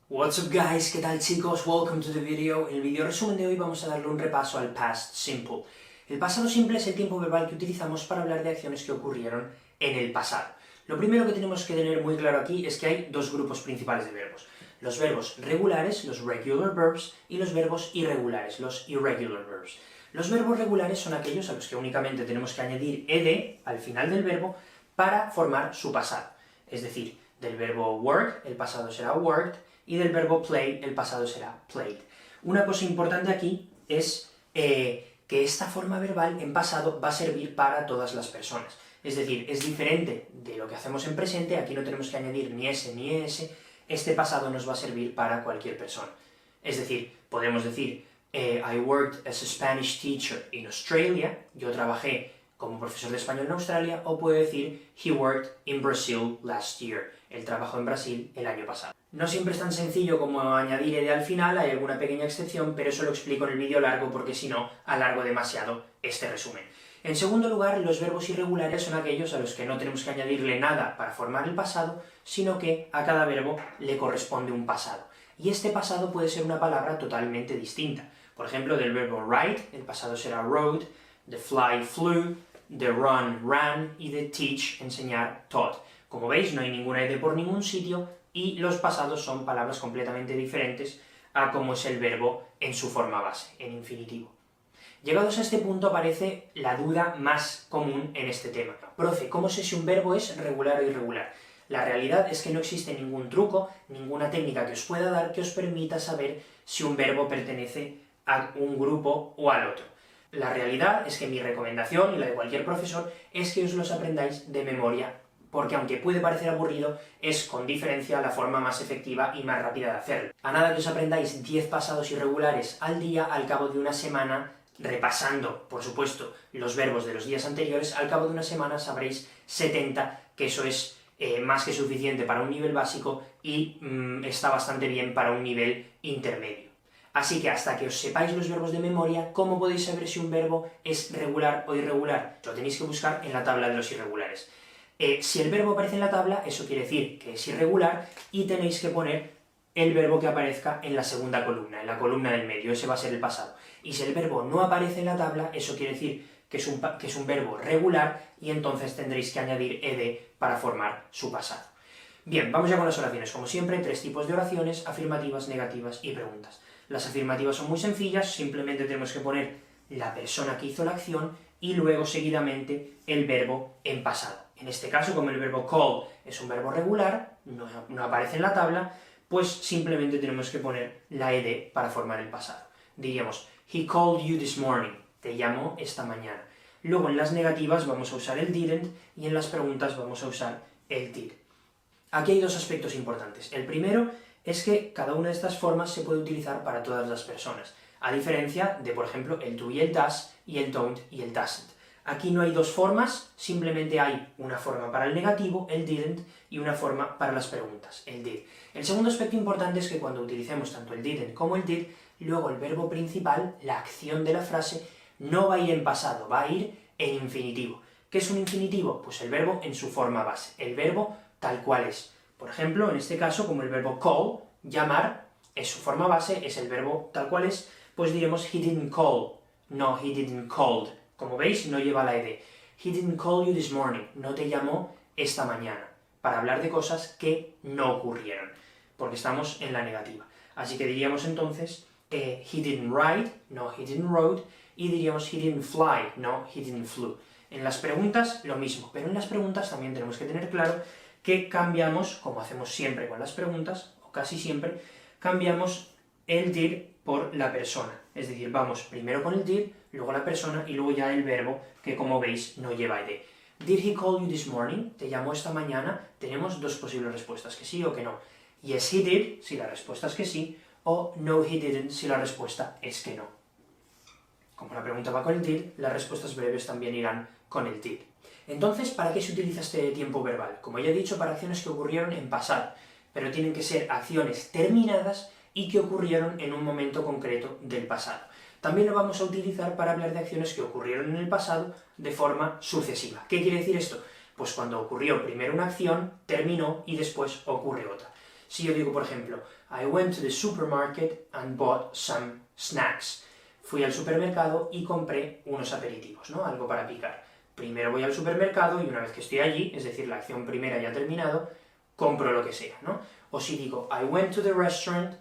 What's up guys, ¿qué tal chicos? Welcome to the video. En el video resumen de hoy vamos a darle un repaso al past simple. El pasado simple es el tiempo verbal que utilizamos para hablar de acciones que ocurrieron en el pasado. Lo primero que tenemos que tener muy claro aquí es que hay dos grupos principales de verbos. Los verbos regulares, los regular verbs, y los verbos irregulares, los irregular verbs. Los verbos regulares son aquellos a los que únicamente tenemos que añadir ed al final del verbo para formar su pasado. Es decir, del verbo work, el pasado será worked, y del verbo play, el pasado será played. Una cosa importante aquí es que esta forma verbal en pasado va a servir para todas las personas. Es decir, es diferente de lo que hacemos en presente, aquí no tenemos que añadir ni ese ni ese, este pasado nos va a servir para cualquier persona. Es decir, podemos decir, I worked as a Spanish teacher in Australia, yo trabajé como profesor de español en Australia, o puedo decir, he worked in Brazil last year, él trabajó en Brasil el año pasado. No siempre es tan sencillo como añadir ed al final, hay alguna pequeña excepción, pero eso lo explico en el vídeo largo porque si no, alargo demasiado este resumen. En segundo lugar, los verbos irregulares son aquellos a los que no tenemos que añadirle nada para formar el pasado, sino que a cada verbo le corresponde un pasado. Y este pasado puede ser una palabra totalmente distinta. Por ejemplo, del verbo write, el pasado será wrote, de fly, flew, de run, ran, y de teach, enseñar, taught. Como veis, no hay ninguna ed por ningún sitio, y los pasados son palabras completamente diferentes a cómo es el verbo en su forma base, en infinitivo. Llegados a este punto aparece la duda más común en este tema. Profe, ¿cómo sé si un verbo es regular o irregular? La realidad es que no existe ningún truco, ninguna técnica que os pueda dar que os permita saber si un verbo pertenece a un grupo o al otro. La realidad es que mi recomendación, y la de cualquier profesor, es que os los aprendáis de memoria, porque aunque puede parecer aburrido, es con diferencia la forma más efectiva y más rápida de hacerlo. A nada que os aprendáis 10 pasados irregulares al día, al cabo de una semana, repasando, por supuesto, los verbos de los días anteriores, al cabo de una semana sabréis 70, que eso es más que suficiente para un nivel básico y está bastante bien para un nivel intermedio. Así que hasta que os sepáis los verbos de memoria, ¿cómo podéis saber si un verbo es regular o irregular? Lo tenéis que buscar en la tabla de los irregulares. Si el verbo aparece en la tabla, eso quiere decir que es irregular, y tenéis que poner el verbo que aparezca en la segunda columna, en la columna del medio, ese va a ser el pasado. Y si el verbo no aparece en la tabla, eso quiere decir que es un verbo regular, y entonces tendréis que añadir ed para formar su pasado. Bien, vamos ya con las oraciones. Como siempre, 3 tipos de oraciones: afirmativas, negativas y preguntas. Las afirmativas son muy sencillas, simplemente tenemos que poner la persona que hizo la acción y luego seguidamente el verbo en pasado. En este caso, como el verbo call es un verbo regular, no aparece en la tabla, pues simplemente tenemos que poner la ed para formar el pasado. Diríamos, he called you this morning, te llamó esta mañana. Luego en las negativas vamos a usar el didn't, y en las preguntas vamos a usar el did. Aquí hay dos aspectos importantes. El primero es que cada una de estas formas se puede utilizar para todas las personas, a diferencia de, por ejemplo, el do y el does, y el don't y el doesn't. Aquí no hay dos formas, simplemente hay una forma para el negativo, el didn't, y una forma para las preguntas, el did. El segundo aspecto importante es que cuando utilicemos tanto el didn't como el did, luego el verbo principal, la acción de la frase, no va a ir en pasado, va a ir en infinitivo. ¿Qué es un infinitivo? Pues el verbo en su forma base, el verbo tal cual es. Por ejemplo, en este caso, como el verbo call, llamar, es su forma base, es el verbo tal cual es, pues diremos he didn't call, no he didn't called. Como veis, no lleva la ed. He didn't call you this morning, no te llamó esta mañana, para hablar de cosas que no ocurrieron, porque estamos en la negativa. Así que diríamos entonces, he didn't write, no he didn't wrote, y diríamos he didn't fly, no he didn't flew. En las preguntas, lo mismo, pero en las preguntas también tenemos que tener claro que cambiamos, como hacemos siempre con las preguntas, o casi siempre, cambiamos el did por la persona. Es decir, vamos primero con el did, luego la persona, y luego ya el verbo, que como veis no lleva ed. Did he call you this morning? ¿Te llamó esta mañana? Tenemos dos posibles respuestas, que sí o que no. Yes, he did, si la respuesta es que sí, o no, he didn't, si la respuesta es que no. Como la pregunta va con el did, las respuestas breves también irán con el did. Entonces, ¿para qué se utiliza este tiempo verbal? Como ya he dicho, para acciones que ocurrieron en pasado, pero tienen que ser acciones terminadas y que ocurrieron en un momento concreto del pasado. También lo vamos a utilizar para hablar de acciones que ocurrieron en el pasado de forma sucesiva. ¿Qué quiere decir esto? Pues cuando ocurrió primero una acción, terminó y después ocurre otra. Si yo digo, por ejemplo, I went to the supermarket and bought some snacks. Fui al supermercado y compré unos aperitivos, ¿no? Algo para picar. Primero voy al supermercado y una vez que estoy allí, es decir, la acción primera ya ha terminado, compro lo que sea, ¿no? O si digo, I went to the restaurant,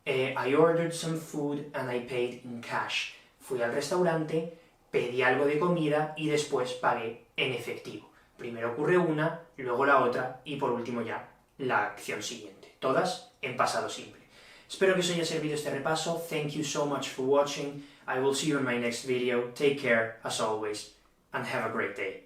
I ordered some food and I paid in cash. Fui al restaurante, pedí algo de comida y después pagué en efectivo. Primero ocurre una, luego la otra y por último ya la acción siguiente. Todas en pasado simple. Espero que os haya servido este repaso. Thank you so much for watching. I will see you in my next video. Take care, as always, and have a great day.